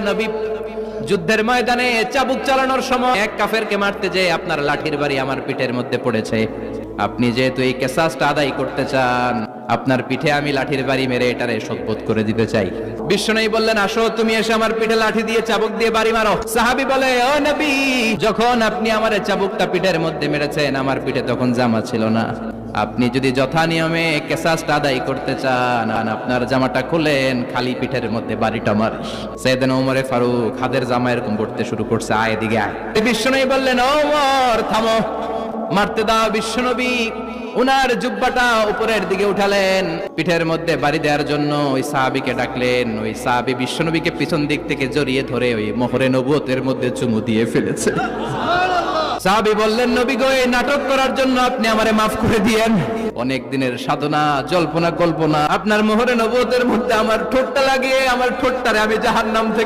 নবী, যুদ্ধের ময়দানে চাবুক চালানোর সময় এক কাফেরকে মারতে যেয়ে আপনার লাঠির বাড়ি আমার পিঠের মধ্যে পড়েছে। আপনি যেহেতু এই কিসাসটা আদায় করতে চান, আপনার পিঠে আমি লাঠির বাড়ি মেরে এটারে শোধবোধ করে দিতে চাই। বিশ্বনবী বললেন, আসো তুমি এসে আমার পিঠে লাঠি দিয়ে চাবুক দিয়ে বাড়ি মারো। সাহাবী বলে, ও নবী, যখন আপনি আমার চাবুকটা পিঠের মধ্যে মেরেছেন, আমার পিঠে তখন জামা ছিল না। আপনি যদি যথা নিয়মে কিসাসটা আদায় করতে চান, আপনার জামাটা খুলেন, খালি পিঠের মধ্যে বাড়িটা মারেন। সাইয়েদনা ওমর ফারুক হাতের জামা এরকম পড়তে শুরু করছে, আয় এদিকে আয়। বিশ্বনবী বললেন, ও ওমর থামো, মারতে দাও। বিশ্বনবী উনার জুব্বাটা উপরের দিকে উঠালেন, পিঠের মধ্যে বাড়ি দেওয়ার জন্য ওই সাহাবীকে ডাকলেন। ওই সাহাবী বিশ্বনবীকে পিছন দিক থেকে জড়িয়ে ধরে ওই মোহরে নবুয়তের মধ্যে চুমু দিয়ে ফেলেছে। সাহাবী বললেন, নবী গো, এই নাটক করার জন্য আপনি আমারে মাফ করে দিয়েন। অনেক দিনের সাধনা, জল্পনা কল্পনা, আপনার মোহরে নবুয়তের মধ্যে আমার ঠোঁটটা লাগিয়ে আমার ঠোঁটটারে আমি জাহান্নাম থেকে